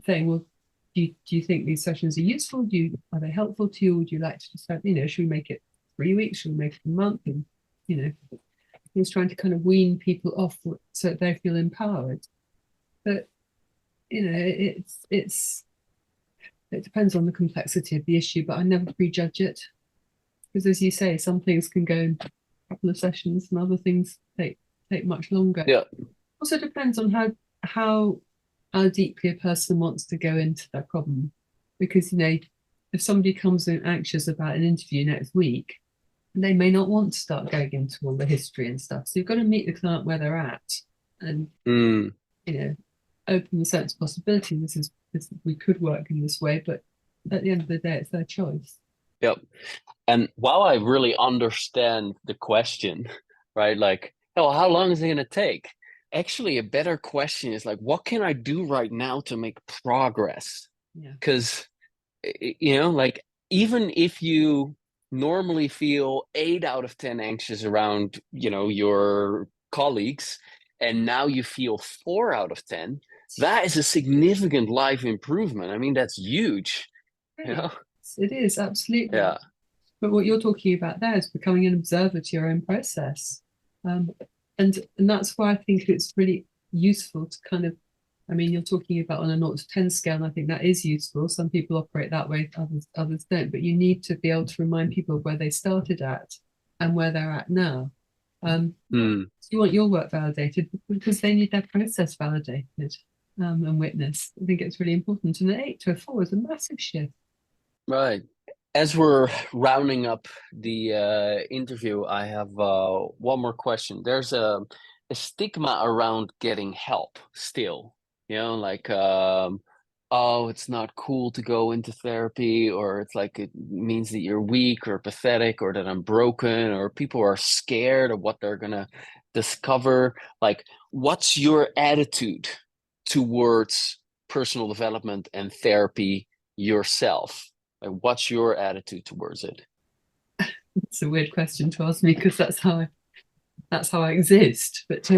Speaker 2: saying, well, do you think these sessions are useful? Are they helpful to you? Would you like to just have, should we make it 3 weeks? Should we make it a month? And, he's trying to kind of wean people off so that they feel empowered. But, it depends on the complexity of the issue, but I never prejudge it. Because as you say, some things can go in a couple of sessions and other things take much longer.
Speaker 1: Yeah.
Speaker 2: Also depends on how how deeply a person wants to go into their problem. Because if somebody comes in anxious about an interview next week, they may not want to start going into all the history and stuff. So you've got to meet the client where they're at and
Speaker 1: Mm.
Speaker 2: you know open the sense of possibility. We could work in this way, but at the end of the day, it's their choice.
Speaker 1: Yep. And while I really understand the question, right? Like, oh, how long is it going to take? Actually, a better question is like, what can I do right now to make progress?
Speaker 2: Yeah.
Speaker 1: Because, like, even if you normally feel 8 out of 10 anxious around, your colleagues, and now you feel 4 out of 10, that is a significant life improvement. I mean, that's huge, you
Speaker 2: Really,
Speaker 1: know?
Speaker 2: it is absolutely.
Speaker 1: Yeah.
Speaker 2: But what you're talking about there is becoming an observer to your own process. Um, and that's why I think it's really useful to kind of, I mean, you're talking about on a 0 to 10 scale, and I think that is useful. Some people operate that way, others don't. But you need to be able to remind people of where they started at and where they're at now.
Speaker 1: Mm.
Speaker 2: You want your work validated because they need their process validated and witnessed. I think it's really important. And an 8 to a 4 is a massive shift.
Speaker 1: Right. As we're rounding up the interview, I have one more question. There's a stigma around getting help still, like oh, it's not cool to go into therapy, or it's like it means that you're weak or pathetic or that I'm broken, or people are scared of what they're gonna discover. Like, what's your attitude towards personal development and therapy yourself? Like, what's your attitude towards it?
Speaker 2: It's a weird question to ask me because that's how I exist. But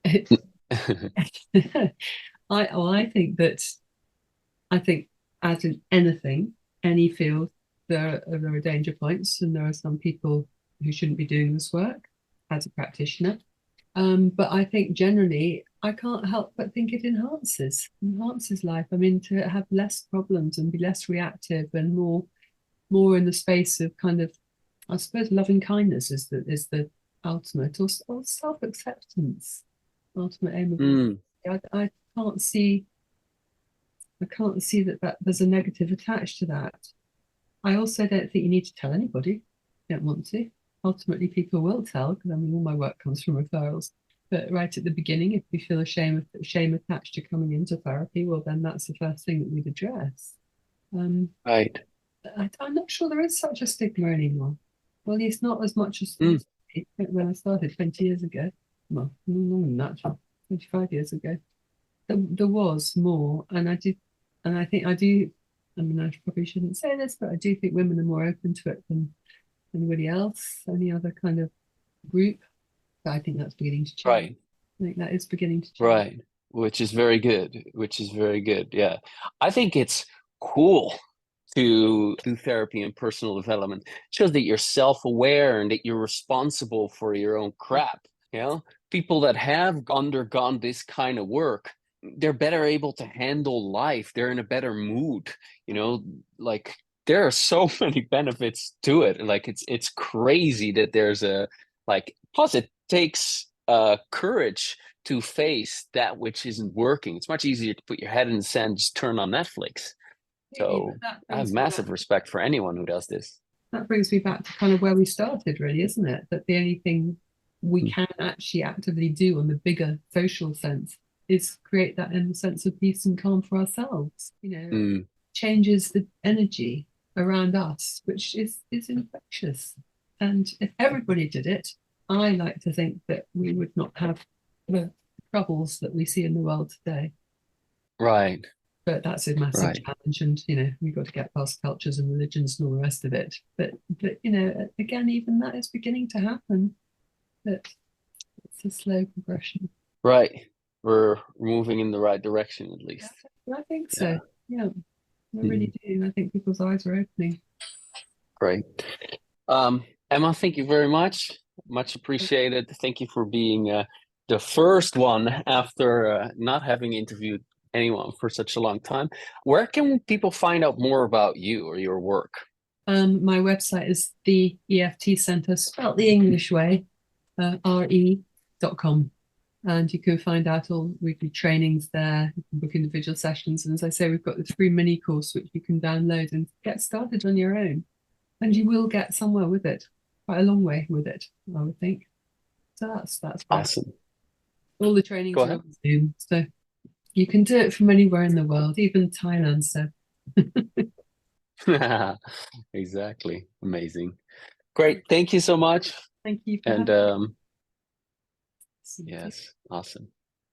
Speaker 2: it, I think that I think as in anything, any field, there are danger points, and there are some people who shouldn't be doing this work as a practitioner. But I think generally, I can't help but think it enhances life. I mean, to have less problems and be less reactive and more in the space of kind of, I suppose, loving kindness is the ultimate, or self acceptance, ultimate aim of all.
Speaker 1: Mm,
Speaker 2: I can't see that there's a negative attached to that. I also don't think you need to tell anybody if you don't want to. Ultimately, people will tell because I mean, all my work comes from referrals. But right at the beginning, if we feel shame attached to coming into therapy, well, then that's the first thing that we'd address. Um,
Speaker 1: right.
Speaker 2: I'm not sure there is such a stigma anymore. Well, at least not as much as
Speaker 1: Mm,
Speaker 2: when I started 20 years ago. Well, more than that, 25 years ago. There was more, and I think I do. I mean, I probably shouldn't say this, but I do think women are more open to it than anybody else, any other kind of group. But I think that's beginning to change.
Speaker 1: right.
Speaker 2: I think that is beginning to change.
Speaker 1: Right. Which is very good. Which is very good. Yeah. I think it's cool to do therapy and personal development. It shows that you're self-aware and that you're responsible for your own crap. You know, people that have undergone this kind of work, they're better able to handle life. They're in a better mood. You know, like there are so many benefits to it. Like it's crazy that there's a like plus it takes courage to face that which isn't working. It's much easier to put your head in the sand, just turn on Netflix.
Speaker 2: Really, but
Speaker 1: So I have massive respect for anyone who does this.
Speaker 2: that brings me back to kind of where we started, really, isn't it? That the only thing we can actually actively do on the bigger social sense is create that inner sense of peace and calm for ourselves.
Speaker 1: Mm,
Speaker 2: Changes the energy around us, which is infectious. And if everybody did it, I like to think that we would not have the troubles that we see in the world today.
Speaker 1: right,
Speaker 2: But that's a massive
Speaker 1: right,
Speaker 2: challenge, and we've got to get past cultures and religions and all the rest of it. But again, even that is beginning to happen. But it's a slow progression.
Speaker 1: right. We're moving in the right direction at least.
Speaker 2: I think
Speaker 1: Yeah.
Speaker 2: so. Yeah, I
Speaker 1: Mhm.
Speaker 2: really do. I think people's eyes are opening.
Speaker 1: Great. Emma, thank you very much. Much appreciated. Thank you for being the first one after not having interviewed anyone for such a long time. Where can people find out more about you or your work?
Speaker 2: My website is the EFT Centre, spelled the English way, re.com. And you can find out all weekly trainings there. You can book individual sessions. And as I say, we've got the free mini course, which you can download and get started on your own. And you will get somewhere with it, quite a long way with it, I would think. So that's best.
Speaker 1: Awesome.
Speaker 2: All the
Speaker 1: Go
Speaker 2: trainings are
Speaker 1: ahead.
Speaker 2: on Zoom. So you can do it from anywhere in the world, even Thailand. So
Speaker 1: Exactly. Amazing. Great. Thank you so much.
Speaker 2: thank you for
Speaker 1: And
Speaker 2: having me.
Speaker 1: yes, awesome.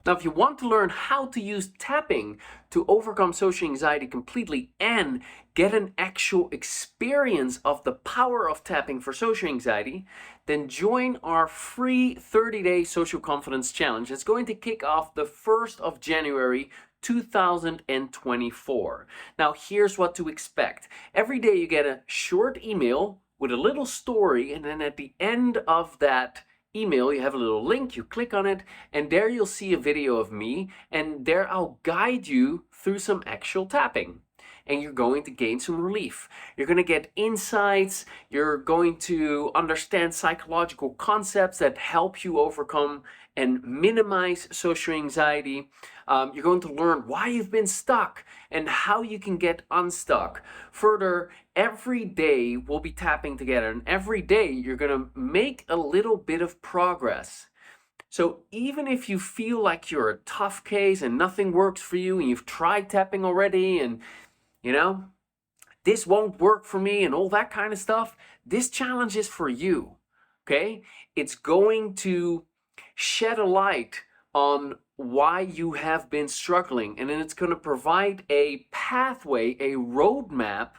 Speaker 3: Now, if you want to learn how to use tapping to overcome social anxiety completely and get an actual experience of the power of tapping for social anxiety, then join our free 30-day social confidence challenge. It's going to kick off the 1st of January 2024. Now, here's what to expect. Every day you get a short email with a little story, and then at the end of that email you have a little link, you click on it, and there you'll see a video of me, and there I'll guide you through some actual tapping, and you're going to gain some relief. You're going to get insights, you're going to understand psychological concepts that help you overcome and minimize social anxiety. You're going to learn why you've been stuck and how you can get unstuck. Further, every day we'll be tapping together, and every day you're going to make a little bit of progress. So even if you feel like you're a tough case and nothing works for you and you've tried tapping already and, you know, this won't work for me and all that kind of stuff, this challenge is for you, okay? It's going to shed a light on why you have been struggling, and then it's going to provide a pathway, a roadmap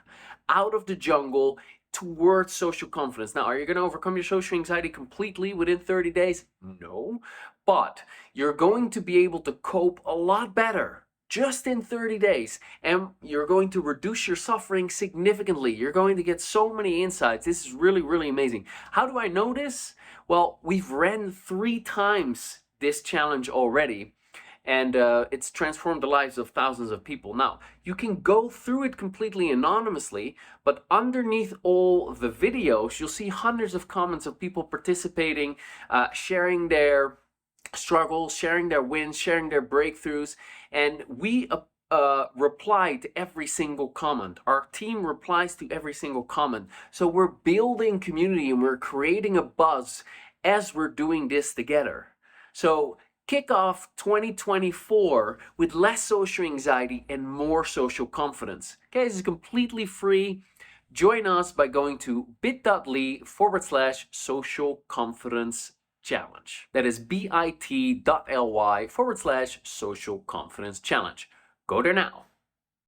Speaker 3: out of the jungle towards social confidence. Now, are you going to overcome your social anxiety completely within 30 days? No, but you're going to be able to cope a lot better just in 30 days, and you're going to reduce your suffering significantly. You're going to get so many insights. This is really, really amazing. How do I know this? Well, we've ran 3 times this challenge already, and it's transformed the lives of thousands of people. Now, you can go through it completely anonymously, but underneath all the videos, you'll see hundreds of comments of people participating, sharing their struggles, sharing their wins, sharing their breakthroughs, and we reply to every single comment. Our team replies to every single comment. So we're building community and we're creating a buzz as we're doing this together. So kick off 2024 with less social anxiety and more social confidence. Okay, this is completely free. Join us by going to bit.ly/social confidence challenge. That is bit.ly/social confidence challenge. Go there now.